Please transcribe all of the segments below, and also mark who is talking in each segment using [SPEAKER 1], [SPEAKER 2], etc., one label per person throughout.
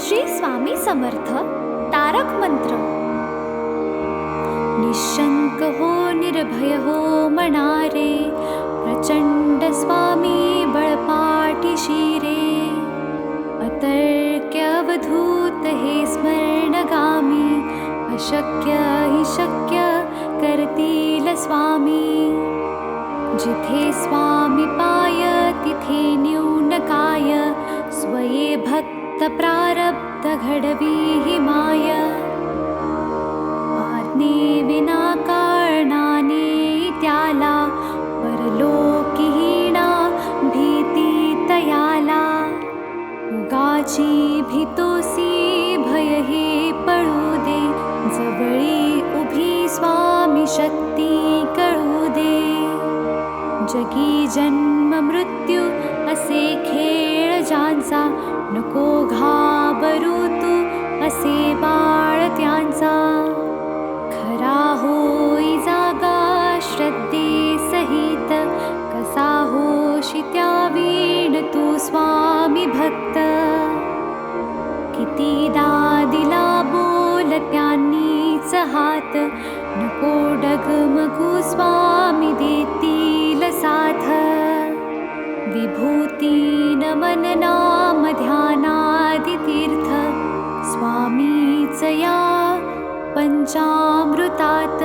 [SPEAKER 1] श्री स्वामी समर्थ तारक मंत्र. निशंक हो निर्भय हो मनारे, प्रचंड स्वामी बळपाठी शिरे. अतर्क्य अवधूत हे स्मरणगामी, अशक्य हि शक्य करतील स्वामी. जिथे स्वामी पाय तिथे न्यून काय, स्वये भक्त प्रारब्ध घडवी हि माय. आज्ञे विना कारणाने त्याला, परलोकीहीणा भीती तयाला. उगाची भीतोसी भय हे पळू दे, जवळी उभी स्वामी शक्ती कळू दे. जगी जन्म मृत्यू असे खेळ ज्यांचा, नको घाबरू तू असे बाळ त्यांचा. खरा होई जागा श्रद्धे सहित, कसा होशी त्या वीण तू स्वामी भक्त. कितीदा दिला बोल त्यांनीच हात, नको डगमगू स्वामी देतील साथ. विभूती नमन नाम ध्यानादि तीर्थ, स्वामीच या पंचामृतात.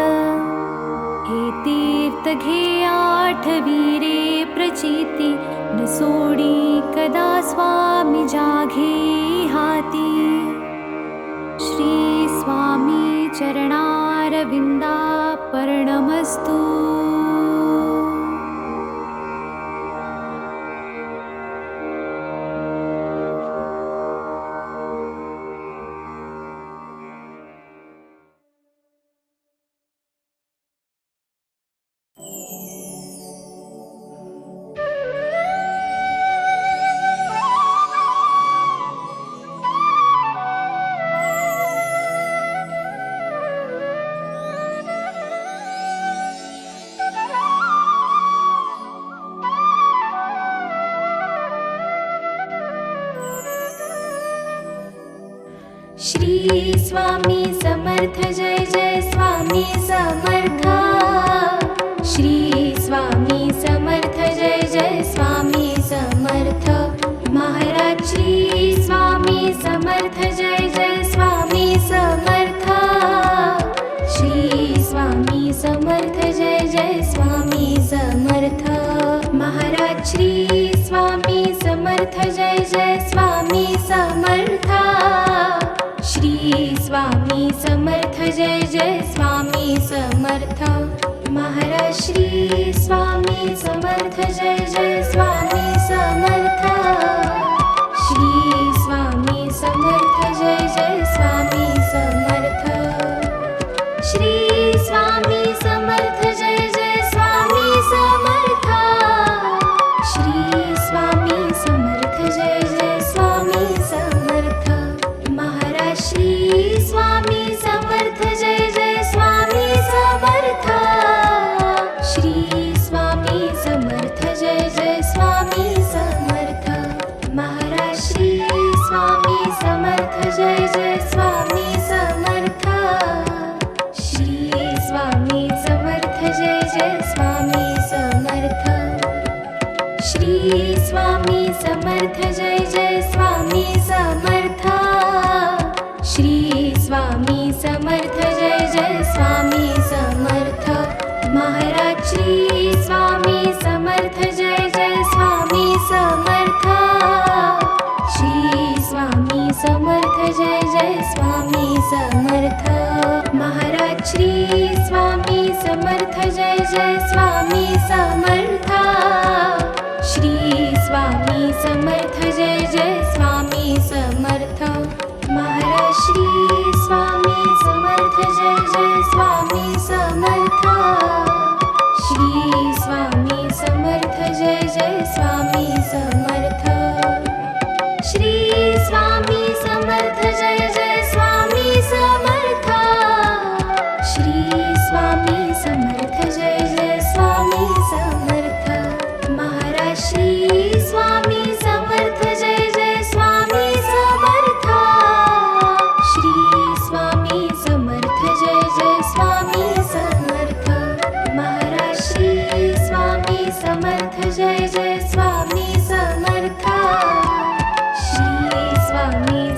[SPEAKER 1] हे तीर्थ घे आठवी रे प्रचिती, न सोडी कदा स्वामी जाघे हाती. श्री स्वामी चरणारविंदा पर्णमस्तु.
[SPEAKER 2] श्री स्वामी समर्थ जय जय स्वामी समर्थ. श्री स्वामी समर्थ जय जय स्वामी समर्थ. महाराज श्री स्वामी समर्थ जय जय स्वामी समर्थ. श्री स्वामी समर्थ जय जय स्वामी समर्थ. महाराज श्री स्वामी समर्थ जय जय स्वामी समर्थ. श्री स्वामी समर्थ जय जय स्वामी समर्थ. महाराज श्री स्वामी समर्थ जय जय स्वामी समर्थ. श्री स्वामी समर्थ जय जय स्वामी समर्थ. श्री स्वामी समर्थ जय जय स्वामी समर्थ. श्री स्वामी समर्थ जय जय स्वामी समर्थ. महाराज श्री स्वामी समर्थ जय जय स्वामी समर्थ. श्री स्वामी समर्थ जय जय स्वामी समर्थ. महाराज श्री स्वामी समर्थ जय जय स्वामी समर्थ. श्री स्वामी समर्थ जय जय स्वामी समर्थ. श्री स्वामी समर्थ जय जय स्वामी समर्थ. श्री स्वामी समर्थ जय जय स्वामी समर्थ. महाराज श्री स्वामी समर्थ जय जय स्वामी समर्थ. श्री स्वामी समर्थ जय जय स्वामी समर्थ. महाराज श्री स्वामी समर्थ जय जय स्वामी समर्थ. श्री स्वामी समर्थ जय जय स्वामी समर्थ. महाराज श्री स्वामी समर्थ जय जय स्वामी समर्थ. श्री स्वामी समर्थ जय जय स्वामी समर्थ. श्री स्वामी समर्थ जय जय स्वामी समर्थ. श्री स्वामी समर्थ जय जय स्वामी समर्थ. महाराज श्री स्वामी समर्थ जय जय स्वामी समर्थ.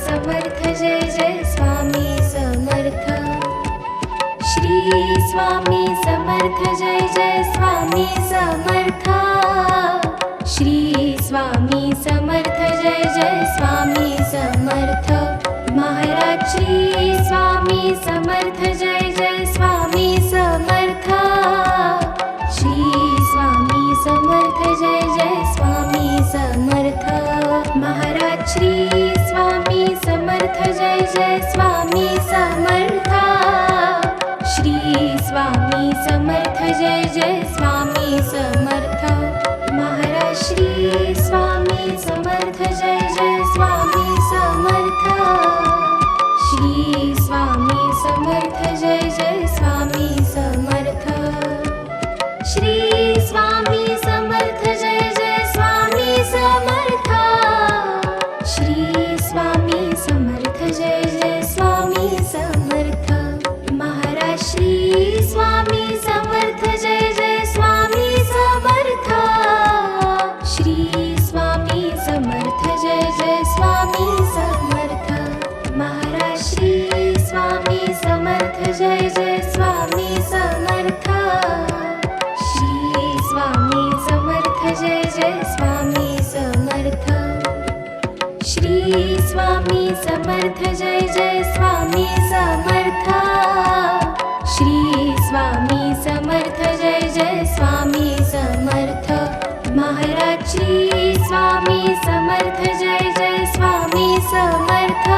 [SPEAKER 2] समर्थ जय जय स्वामी समर्थ श्री स्वामी समर्थ जय जय स्वामी समर्थ श्री स्वामी समर्थ जय जय स्वामी समर्थ महाराज श्री स्वामी समर्थ जय जय स्वामी समर्थ श्री स्वामी समर्थ जय जय स्वामी समर्थ महाराज श्री स्वामी समर्थ जय जय स्वामी समर्थ श्री स्वामी समर्थ जय जय स्वामी समर्थ महाराज श्री स्वामी समर्थ जय जय स्वामी समर्थ श्री स्वामी समर्थ जय जय स्वामी समर्थ श्री स्वामी समर्थ जय जय स्वामी समर्थ श्री स्वामी समर्थ जय जय स्वामी समर्थ महाराज श्री स्वामी समर्थ जय जय स्वामी समर्थ श्री स्वामी समर्थ जय जय स्वामी समर्थ महाराज श्री स्वामी समर्थ जय जय स्वामी समर्थ श्री स्वामी समर्थ जय जय स्वामी समर्थ श्री स्वामी समर्थ जय जय स्वामी समर्थ श्री स्वामी समर्थ जय जय स्वामी समर्थ महाराज श्री स्वामी समर्थ जय जय स्वामी समर्थ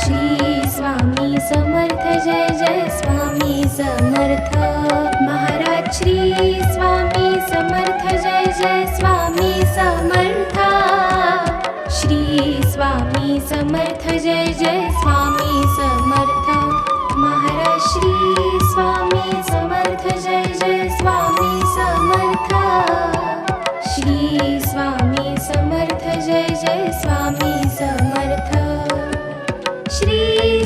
[SPEAKER 2] श्री स्वामी समर्थ जय जय स्वामी समर्थ महाराज श्री स्वामी समर्थ जय जय स्वामी समर्थ श्री स्वामी समर्थ जय जय स्वामी समर्थ महाराज श्री स्वामी समर्थ जय जय स्वामी समर्थ श्री स्वामी समर्थ जय जय स्वामी समर्थ श्री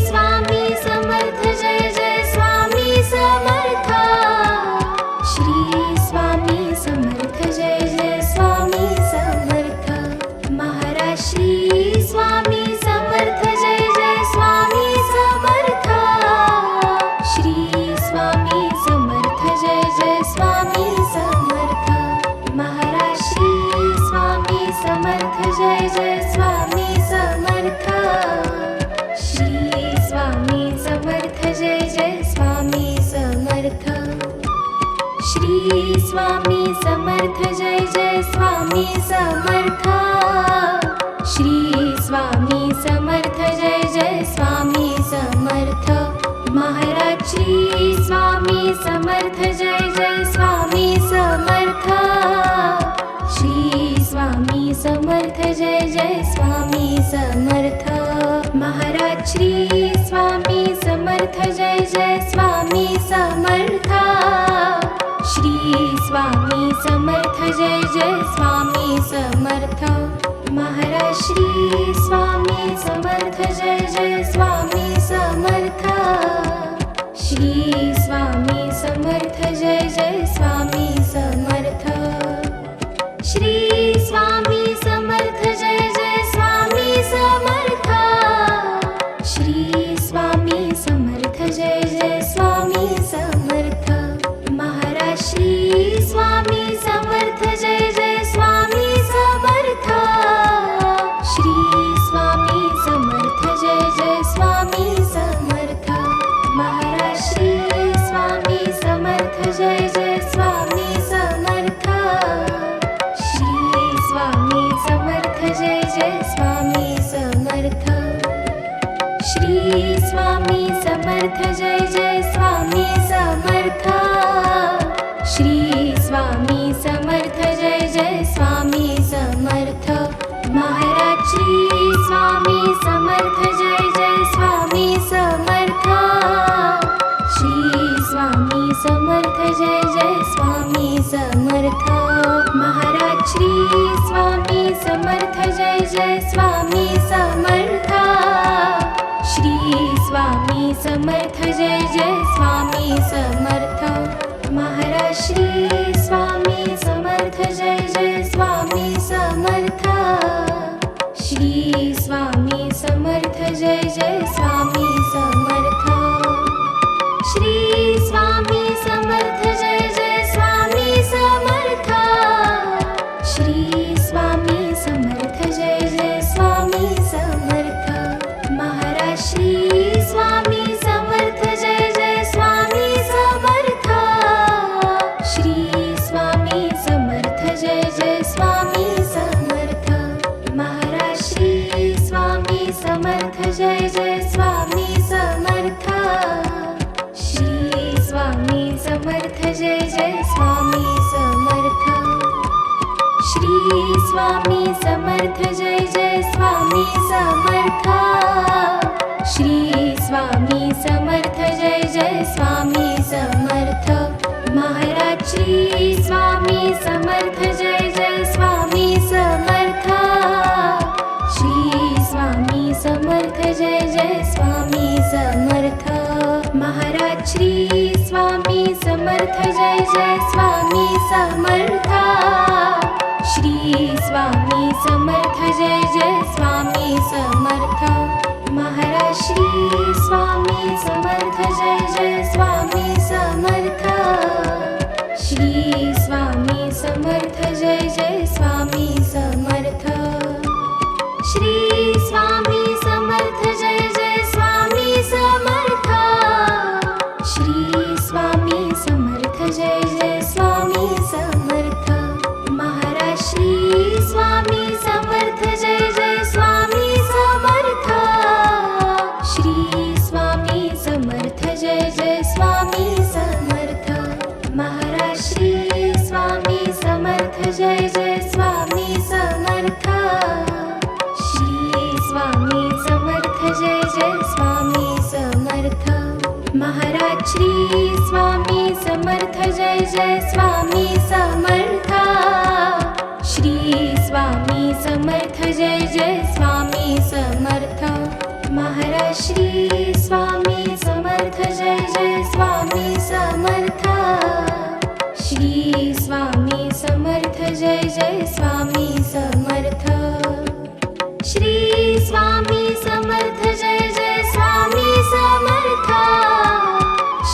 [SPEAKER 2] स्वामी समर्थ जय जय स्वामी समर्थ श्री स्वामी समर्थ जय जय स्वामी समर्थ महाराज श्री स्वामी समर्थ जय जय स्वामी समर्थ श्री स्वामी समर्थ जय जय स्वामी समर्थ महाराज श्री स्वामी समर्थ जय जय स्वामी समर्थ श्री स्वामी समर्थ जय जय स्वामी समर्थ श्री स्वामी समर्थ जय जय स्वामी समर्थ श्री स्वामी समर्थ जय जय स्वामी समर्थ महाराज श्री स्वामी समर्थ जय जय स्वामी समर्थ श्री स्वामी समर्थ जय जय स्वामी समर्थ महाराज श्री स्वामी समर्थ जय जय स्वामी समर्थ श्री स्वामी समर्थ जय जय स्वामी समर्थ महाराज श्री स्वामी समर्थ जय जय स्वामी समर्थ श्री स्वामी समर्थ जय जय स्वामी समर्थ श्री स्वामी समर्थ जय जय स्वामी समर्थ श्री स्वामी समर्थ जय जय स्वामी समर्थ महाराज श्री स्वामी समर्थ जय जय स्वामी समर्थ श्री स्वामी समर्थ जय जय स्वामी समर्थ महाराज श्री स्वामी समर्थ जय जय स्वामी समर्थ श्री स्वामी समर्थ जय जय स्वामी समर्थ श्री स्वामी समर्थ जय जय स्वामी समर्थ श्री स्वामी समर्थ जय जय स्वामी समर्थ महाराज श्री स्वामी समर्थ जय जय स्वामी समर्थ श्री स्वामी समर्थ जय जय स्वामी समर्थ महाराज श्री स्वामी समर्थ जय जय स्वामी समर्थ श्री स्वामी समर्थ जय जय स्वामी समर्थ महाराज श्री स्वामी समर्थ जय जय स्वामी समर्थ श्री स्वामी समर्थ जय जय स्वामी समर्थ श्री स्वामी समर्थ जय जय स्वामी समर्थ श्री स्वामी समर्थ जय जय स्वामी समर्थ महाराज श्री स्वामी समर्थ जय जय स्वामी समर्थ श्री स्वामी समर्थ जय जय स्वामी समर्थ महाराज श्री स्वामी समर्थ जय जय स्वामी समर्थ श्री स्वामी समर्थ जय जय स्वामी समर्थ श्री स्वामी समर्थ जय जय स्वामी समर्थ श्री स्वामी समर्थ जय जय स्वामी समर्थ महाराज श्री स्वामी समर्थ जय जय स्वामी समर्थ श्री स्वामी समर्थ जय जय स्वामी समर्थ महाराज श्री स्वामी समर्थ जय जय स्वामी समर्थ श्री स्वामी समर्थ जय जय स्वामी समर्थ महाराज श्री स्वामी समर्थ जय जय स्वामी समर्थ श्री स्वामी समर्थ जय जय स्वामी समर्थ श्री स्वामी समर्थ जय जय स्वामी समर्थ श्री स्वामी समर्थ जय जय स्वामी समर्थ महाराज श्री स्वामी समर्थ जय जय स्वामी समर्थ श्री स्वामी समर्थ जय जय स्वामी समर्थ महाराज श्री स्वामी समर्थ जय जय स्वामी समर्थ श्री स्वामी समर्थ जय जय स्वामी समर्थ महाराज श्री स्वामी समर्थ जय जय स्वामी समर्थ श्री स्वामी समर्थ जय जय स्वामी समर्थ महाराज श्री स्वामी समर्थ जय जय स्वामी समर्थ श्री स्वामी समर्थ जय जय स्वामी समर्थ श्री स्वामी समर्थ जय जय स्वामी समर्थ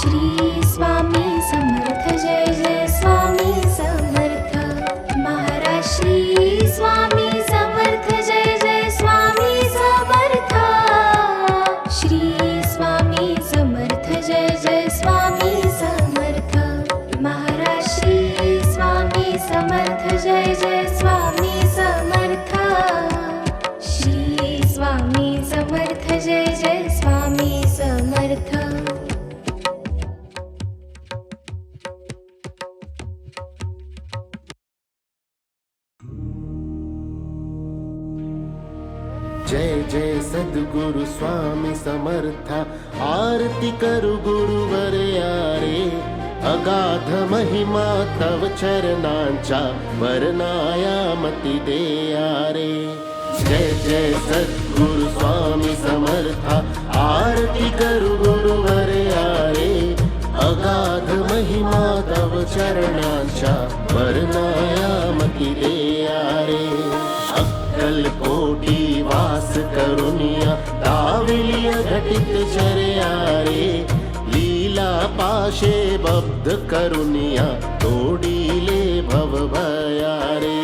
[SPEAKER 2] श्री स्वामी समर्थ जय जय स्वामी समर्थ महाराज श्री स्वामी समर्थ जय जय स्वामी समर्थ श्री स्वामी समर्थ जय जय स्वामी समर्थ महाराज श्री स्वामी समर्थ जय जय स्वामी समर्थ श्री स्वामी समर्थ जय जय स्वामी समर्थ
[SPEAKER 3] जय जय सद्गुरु स्वामी समर्था आरती करु गुरुवर यारे अगाध महिमा तव चरणांचा वर्णायामती दे यारे जय जय सद्गुरु स्वामी समर्था आरती करु गुरुवर यारे अगाध महिमा तव चरणांचा वर्णायामती दे यारे अक्कल कोटी वास करुनिया दाविलिय घटित चर्यारे लीला पाशे बब्ध करुनिया तोडीले भव भयारे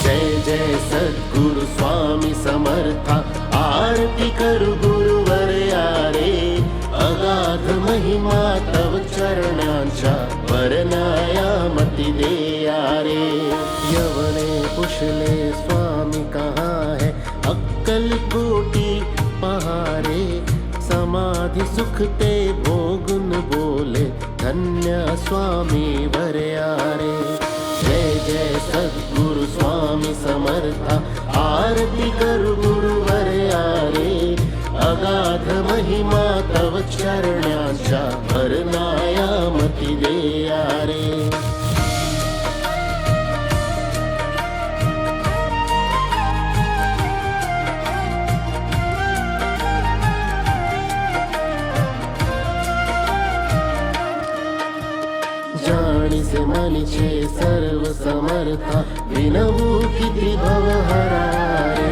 [SPEAKER 3] जय जय सद्गुरु स्वामी समर्था आरती करु गुरुवर यारे अगाध महिमा तव चरणांचा वर्णायामती दे यारे यवने पुछले स्वामी कहाँ है अक्कल कोटी पहारे समाधि सुख ते भोगुन बोले धन्य स्वामी वरयारे जय जय सद्गुरु स्वामी समर्था आरती करु गुरुवर यारे अगाध महिमा तव चरणांचा वर्णायामती दे यारे जाणीसे मनीचे सर्व समर्था विनवू किती भवहरारे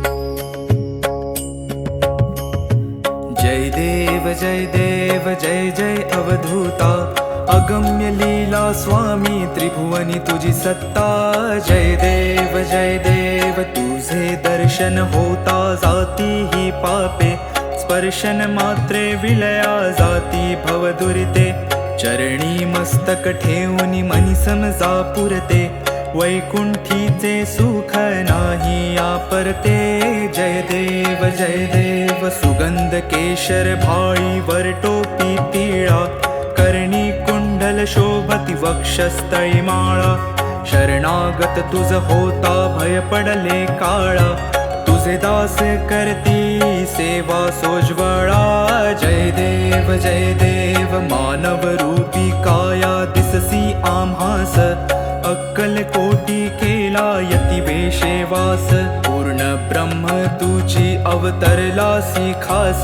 [SPEAKER 4] जय देव जय जय अवधूता, अगम्य लीला स्वामी त्रिभुवनी तुझी सत्ता। जय देव तुझे दर्शन होता जाती ही पापे, स्पर्शन मात्रे विलया जाती भवदुरिते। चरणी मस्तक ठेवून मनी समजा पुरते, वैकुंठीचे सुख नाही आपरते। जय देव सुगंध केशर भाळी वर टोपी पिळा, कर्णी कुंडल शोभती वक्षस्थळी माळा। शरणागत तुझ होता भय पडले काळा, तुझे दास करती सेवा सोज्वळा। जय देव मानव रूपी काया दिससी आम्हास, अक्कल कोटी केला यती वेशेवास। पूर्ण ब्रह्म तुझी अवतरलासी खास,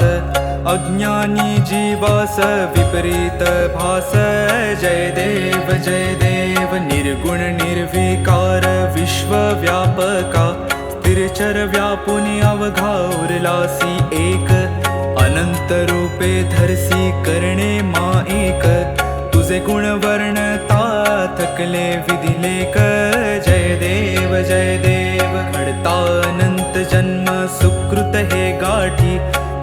[SPEAKER 4] अज्ञानी जीवास विपरीत भास। जय देव निर्गुण निर्विकार विश्वव्यापका, स्थिरचर व्यापुनी अवघा उरलासी एक। अनंत रूपे धरसी करणे मा एक, तुझे गुण वर्णता थकले विधिलेख। जय देव घडता अनंत जन्म सुकृत हे गाठी,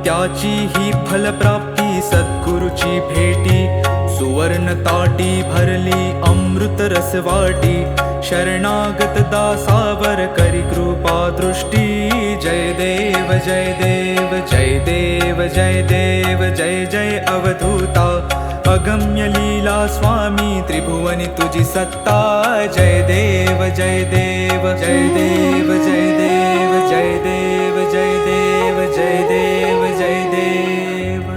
[SPEAKER 4] त्याची ही फलप्राप्ती सद्गुरुची भेटी। सुवर्ण ताटी भरली अमृत रसवाटी, शरणागत दासावर करी कृपा दृष्टी। जय देव जय जय अवधूता, अगम्य लीला स्वामी त्रिभुवनी तुझी सत्ता। जय देव जय देव जय देव जय देव जय देव जय देव जय देव जय देव।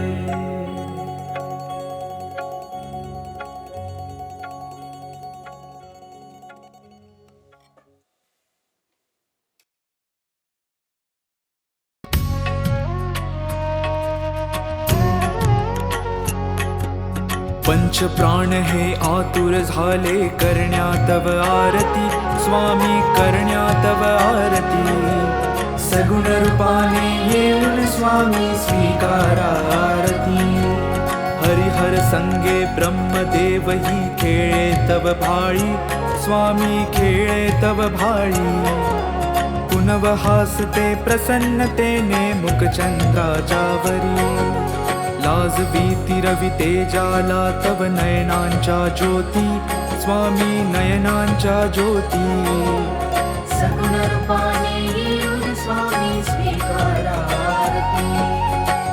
[SPEAKER 4] पंच प्राण हे आतुर झाले करण्या तव आरती, स्वामी करण्या तव आरती। सगुण रूपाने येऊन स्वामी स्वीकारा आरती। हरिहर संगे ब्रह्मदेव ही खेळे तव भाळी, स्वामी खेळे तव भाळी। पुनव हासते प्रसन्नतेने मुखचंद्राच्या वरी, लाज भीती रवी तेजाला तव नयनांच्या ज्योती, स्वामी नयनांच्या ज्योती।
[SPEAKER 2] सगुण रूपाने येऊन स्वामी स्वीकारा आरती।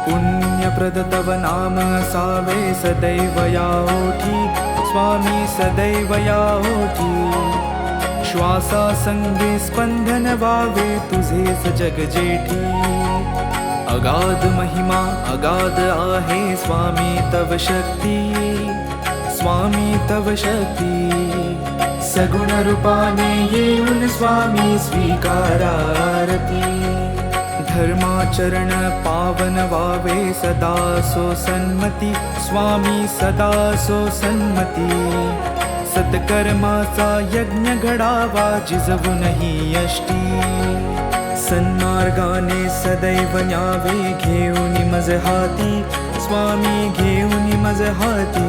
[SPEAKER 4] पुण्यप्रद तव नाम असावे सदैव या ओठी, स्वामी सदैव या ओठी। श्वासा संगे स्पंदन व्हावे तुझेच जग जेठी। अगाध महिमा अगाध आहे स्वामी तव शक्ती, स्वामी तव शक्ती। सगुण रूपाने येऊन स्वामी स्वीकारा आरती। धर्माचरण पावन व्हावे सदा सो सन्मती, स्वामी सदा सो सन्मती। सत्कर्माचा यज्ञ घडावा जिजवूनही यष्टी। सन्मार्गाने सदैव न्यावे घेऊन मज हाती, स्वामी घेऊन मज हाती।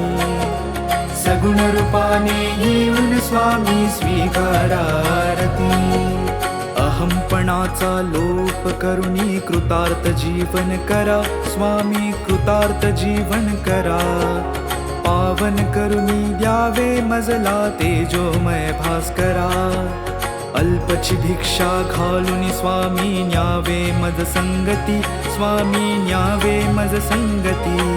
[SPEAKER 4] सगुण रूपाने येऊन स्वामी स्वीकारा आरती। अहंपणाचा लोप करुणी कृतार्थ जीवन करा, स्वामी कृतार्थ जीवन करा। पावन करुणी द्यावे मजला तेजोमय भास्करा। अल्पची भिक्षा घालून स्वामी न्यावे मज संगती, स्वामी न्यावे मज संगती।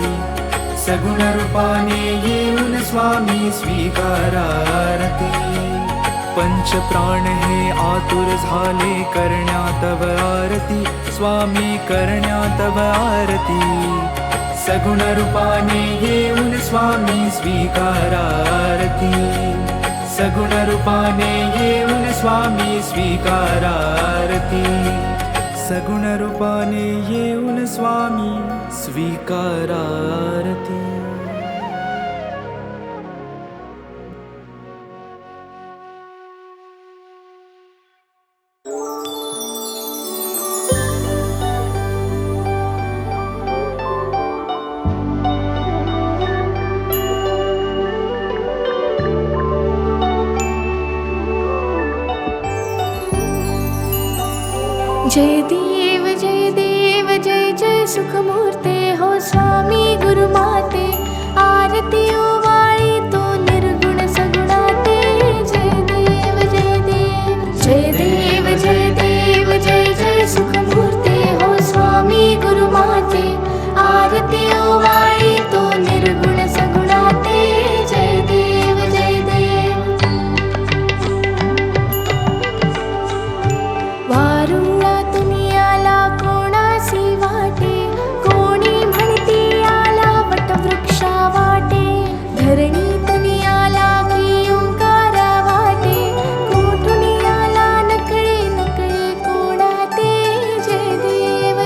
[SPEAKER 4] सगुण रूपाने येऊन स्वामी स्वीकारा आरती। पंच प्राण हे आतुर झाले करण्या तव आरती, स्वामी करण्या तव आरती। सगुण रूपाने येऊन स्वामी स्वीकारा आरती। सगुण रूपाने येऊन स्वामी स्वीकारा आरती। सगुण रूपाने येऊन स्वामी स्वीकारा आरती।
[SPEAKER 2] जय देव जय जय सुखमूर्ते हो स्वामी गुरुमाते आरती ओवाळी तो निर्गुण सगुणाते जय देव जय देव जय जय सुखमूर्ते हो स्वामी गुरुमाते आरती ओवाळी तो निर्गुण सगुणाते जय देव वारुळा दुनियाला कोणासी वाटे कोणी म्हणती आला वटवृक्षा वाटे धरणी तनियाला की ओंकारा वाटे कोठुनी आला नकळे नकळे कोणाते जय देव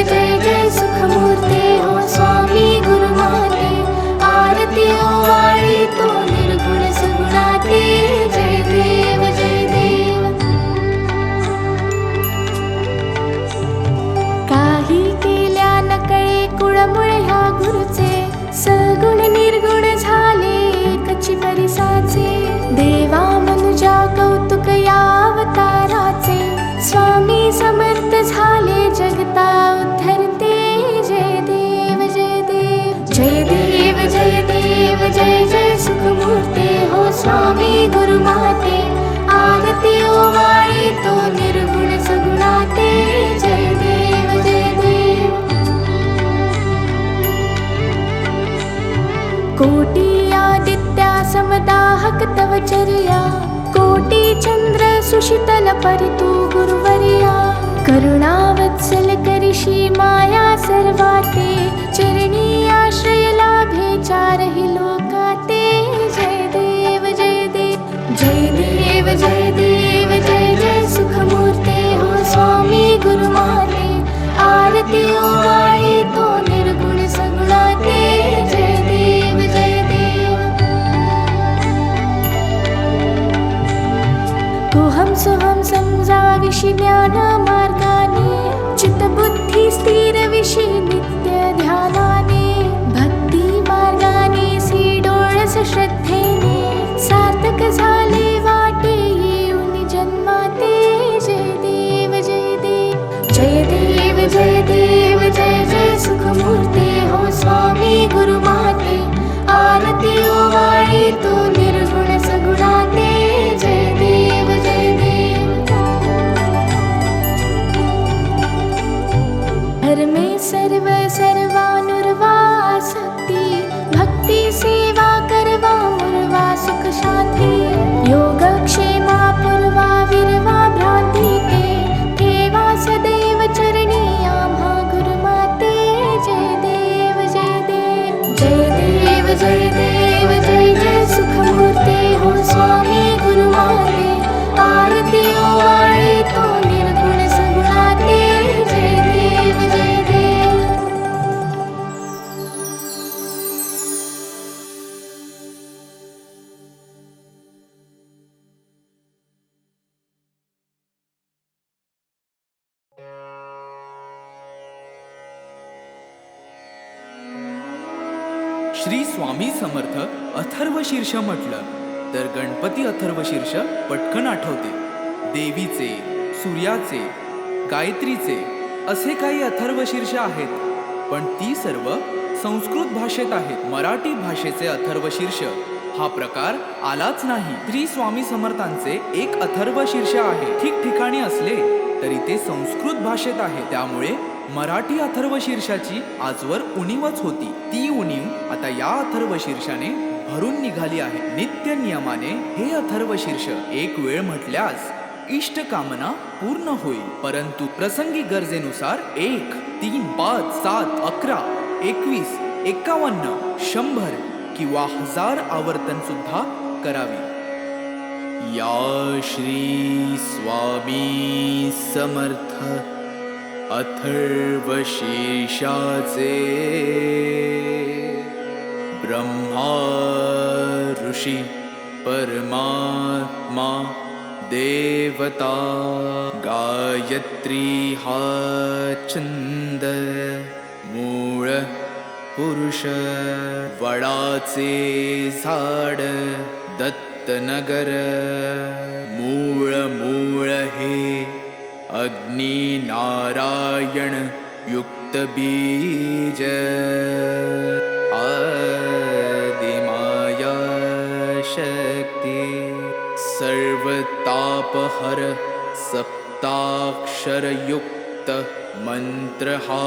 [SPEAKER 2] जय जय सुखमूर्ते हो स्वामी गुरुमाते आरती ओवाळी तो निर्गुण सगुणाते जय देव काही केल्या नकळे कुळमुळे ह्या गुरुचे सगुण निर्गुण झाले एकची परिसाचे देवा मनुजा कौतुक या अवताराचे स्वामी समर्थ झाले जगता उद्धरते जय देव जय जय सुखमूर्ते हो स्वामी गुरुमाते आरती ओवाळी तो निर्गुण सगुणाते जय देव कोटी आदित्या समदाहक तव चर्या कोटी चंद्र सुशीतल परितु गुरुवर्या करुणावत्सल करिषी माया सर्वाते चरणी आश्रय लाभे चारहि लोकाते जय देव जय जय सुखमूर्ते हो स्वामी गुरुमाते आरती ओवाळी तो निर्गुण सगुणाते जय देव कोहम सोहम समजाविषि ज्ञान मार्गाने चित्तबुद्धी स्थिर विषि नित्य ध्यानाने भक्ती मार्गाने सी डोळस श्रद्धेने सार्थक झाले वाटे येऊन जन्माते जय देव जय जय सुखमूर्ते हो स्वामी गुरुमाते आरती ओवाळी तो निर्गुण सगुणाते जय देव धर्मे सर्व सर्वानुर्वा शक्ती भक्ती सेवा करवा मुर्वा सुख शांती योगक्षेमा पूर्वा विरवा भ्रांती ते ठेवा सदैव चरणी आम्हा गुरुमाते जय देव जय जय सुखमूर्ते हो स्वामी गुरुमाते आरती ओवाळी तो निर्गुण सगुणाते जय देव
[SPEAKER 4] श्री स्वामी समर्थ अथर्वशीर्ष म्हटलं तर गणपती अथर्वशीर्ष पटकन आठवते. देवीचे, सूर्याचे, गायत्रीचे असे काही अथर्वशीर्ष आहेत, पण ती सर्व संस्कृत भाषेत आहेत. मराठी भाषेचे अथर्वशीर्ष हा प्रकार आलाच नाही. श्री स्वामी समर्थांचे एक अथर्वशीर्ष आहे. ठिकठिकाणी असले तरी ते संस्कृत भाषेत आहे. त्यामुळे मराठी अथर्वशीर्षाची आजवर उणीवच होती. ती उणीव आता या अथर्वशीर्षाने भरून निघाली आहे. नित्य नियमाने हे अथर्वशीर्ष एक वेळ म्हटल्यास इष्ट कामना पूर्ण होईल, परंतु प्रसंगी गरजेनुसार 1, 3, 5, 7, 11, 21, 51, 100 किंवा 1000 आवर्तन सुद्धा करावी. या श्री स्वामी समर्थ अथर्वशीर्षाचे ब्रह्मा ऋषी परमात्मा देवता गायत्री हा छंद मूळ पुरुष वडाचे झाड दत्त सप्तनगर मूळ मूळ हे अग्नि नारायण युक्त बीज आदिमाया शक्ति सर्वतापहर सप्ताक्षर युक्त मंत्रहा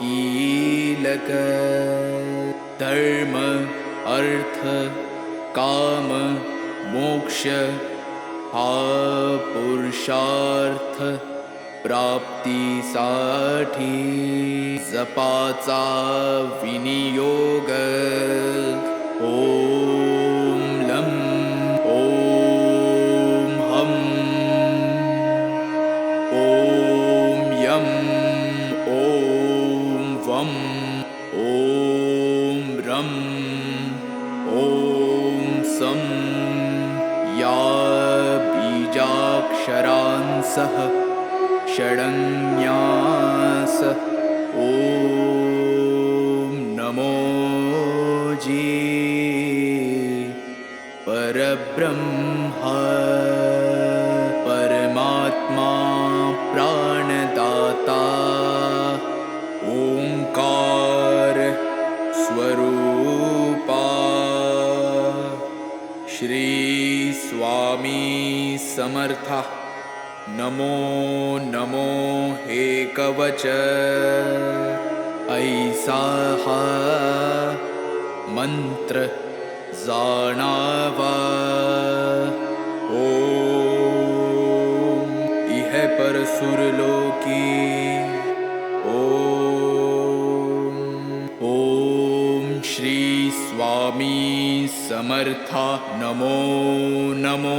[SPEAKER 4] कीलक धर्म अर्थ काम मोक्ष हा पुरुषार्थ प्राप्तीसाठी जपाचा विनियोग ओम लं ओम हम ओम यम ओम वम ओम रम ओम सं या बीजाक्षरांसह षडन्यास ओम नमो जी परब्रह्मा परमात्मा प्राणदाता ओंकार स्वरूपा श्री स्वामी समर्था नमो नमो हे कवच ऐसा हा मंत्र जाणावा ओम इह पर सुरलोकी ओम ओम श्री स्वामी समर्था नमो नमो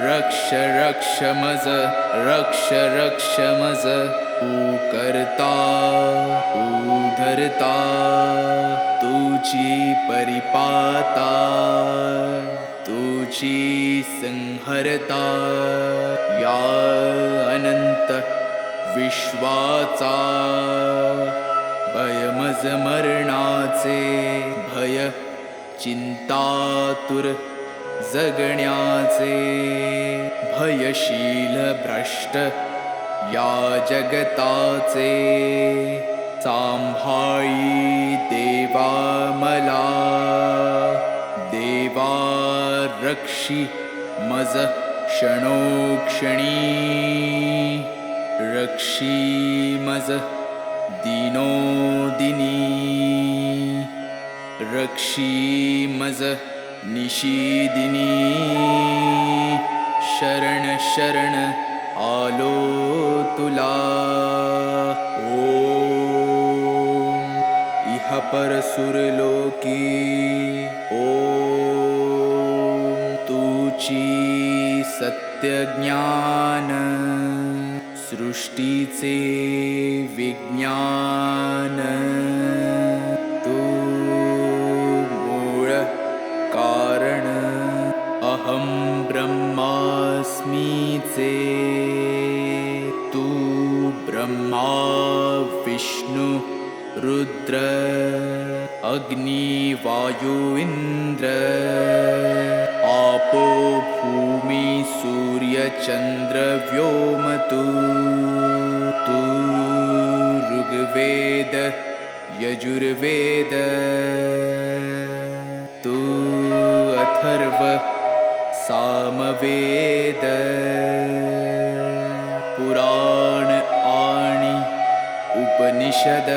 [SPEAKER 4] रक्ष रक्ष मज रक्ष रक्ष मज तू करता तू धरता तुझी परिपाता तुझी संहरता या अनंत विश्वाचा भयमज मरणाचे भय चिंतातुर जगण्याचे भयशील भ्रष्ट या जगताचे सांभाळी देवा मला देवा रक्षी मज क्षणोक्षणी रक्षी मज दिनोदिनी रक्षी मज निशीदिनी शरण शरण आलो तुला ओम इह पर सुरलोकी ओम तुची सत्य ज्ञान सृष्टीचे विज्ञान तू मूळ कारण अहं ब्रह्मास्मीचे तू ब्रह्मा विष्णु रुद्र अग्नि वायु इंद्र आपो भूमि सूर्य चंद्र व्योम तू ऋग्वेद यजुर्वेद तू अथर्व सामवेद पुराण आणि उपनिषद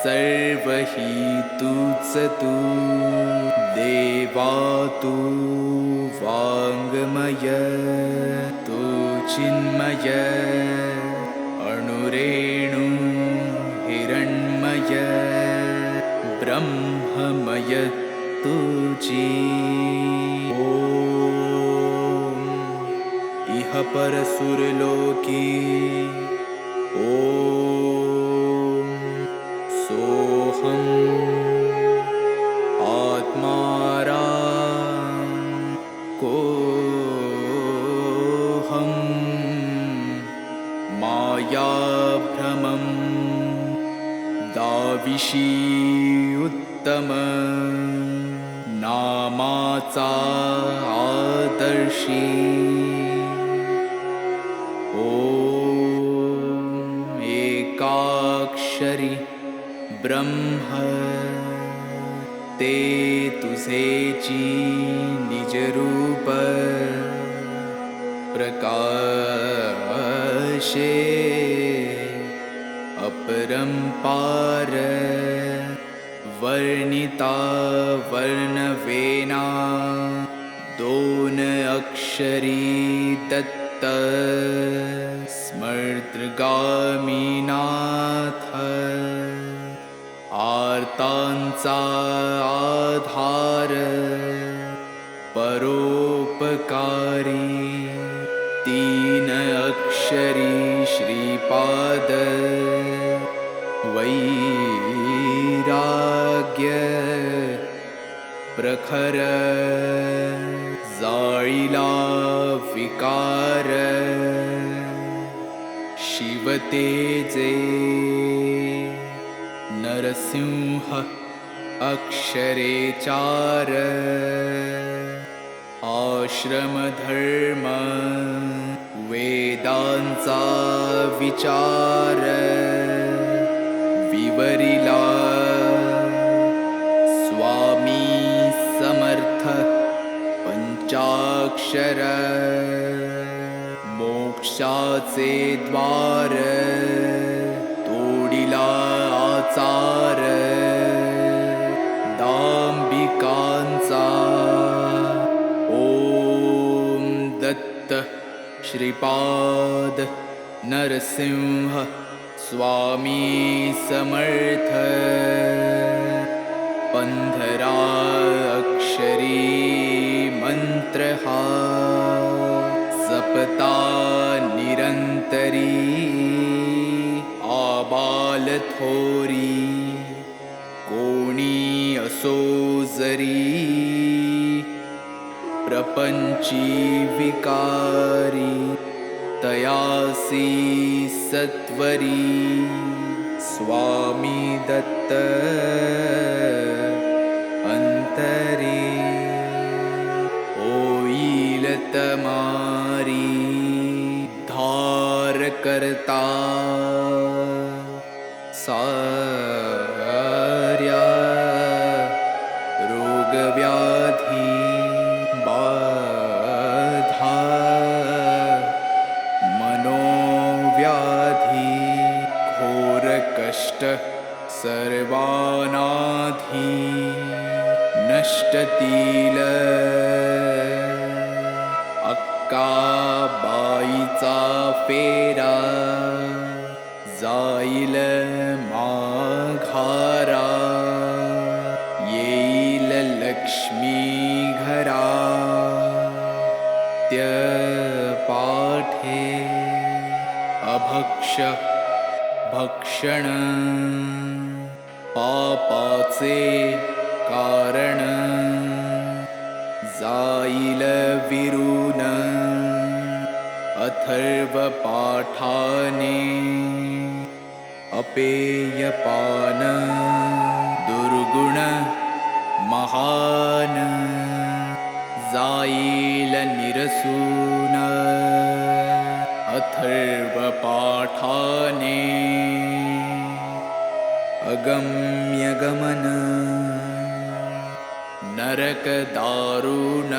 [SPEAKER 4] सर्व ही तूच तू देवा तू वाङ्मय तू चिन्मय अणुरेणु हिरण्मय ब्रह्ममय तुझी ओम इह पर सुरलोकी ओम सोहम आत्मारा कोहम मायाभ्रमं दाविषी उत्तम रामाचा आदर्शी ॐ एकाक्षरी ब्रह्म ते तुझेची निजरूप प्रकाशे अपरंपार वर्णिता वर्णवेना दोन अक्षरी दत्त स्मर्तगामीनाथ आर्तांचा आधार परोपकारी तीन अक्षरी श्रीपाद वैराग्य प्रखर जाळीला विकार शिवतेजे नरसिंह अक्षरे चार आश्रमधर्म वेदांचा विचार विवरिला स्वामी समर्थ पंचाक्षर मोक्षाचे द्वार तोडिला आचार दांबिकांचा ओम दत्त श्रीपाद नरसिंह स्वामी समर्थ 15 अक्षरी मंत्र हा जपता निरंतरी आबाल थोरी कोणी असो जरी प्रपंची विकारी तयासी सत्वरी स्वामी दत्त अंतरी होईल तमारी धार करता सार्या रोगव्याधी बाधा मनोव्याधी घोर कष्ट सर्वानाधी नष्टतील अक्काबाईचा फेरा जाईल माघारा येईल लक्ष्मी घरा त्य पाठे अभक्ष भक्षण पापाचे कारण जाईल विरून अथर्व पाठाने अपेयपान दुर्गुण महान जाईल निरसून अथर्व पाठाने अगम्य गमन नरक दारुण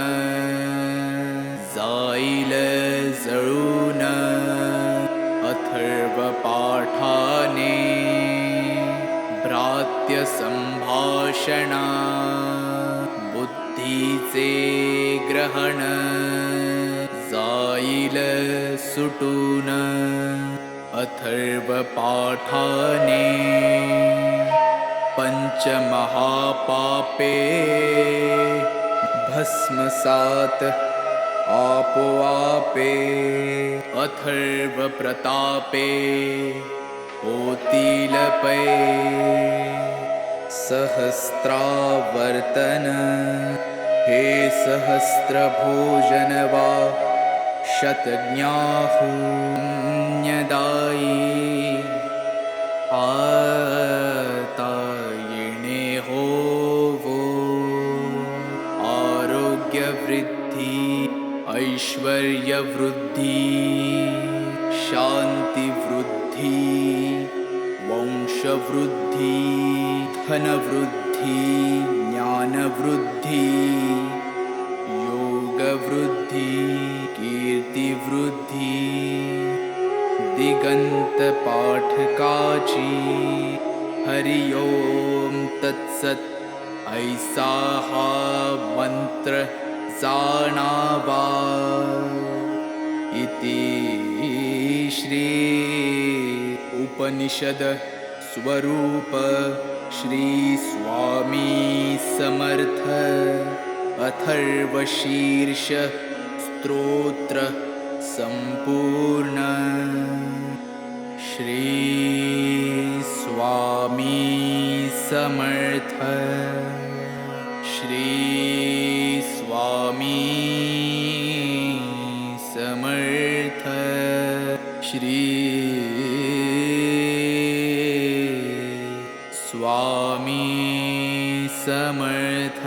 [SPEAKER 4] जाईल जळून अथर्व पाठाने भ्रात्य संभाषणा बुद्धीचे ग्रहण जाईल सुटून अथर्व पाठाने पंचमहापापे भस्मसात आपोआपे अथर्व प्रतापे होतील पै सहस्त्रावर्तन हे सहस्त्र भोजन वा शतज्ञाहुण्यदायी आता येणे होवो ऐश्वर्यवृद्धि शान्तिवृद्धि वंशवृद्धि धनवृद्धि ज्ञानवृद्धि योगवृद्धि कीर्तिवृद्धि दिगन्तपाठकाची हरि ओम तत्सत् ऐसा हा मंत्र जानावा इति श्री उपनिषद स्वरूप श्री स्वामी समर्थ अथर्वशीर्ष स्तोत्र संपूर्ण श्री स्वामी समर्थ श्री स्वामी समर्थ श्री स्वामी समर्थ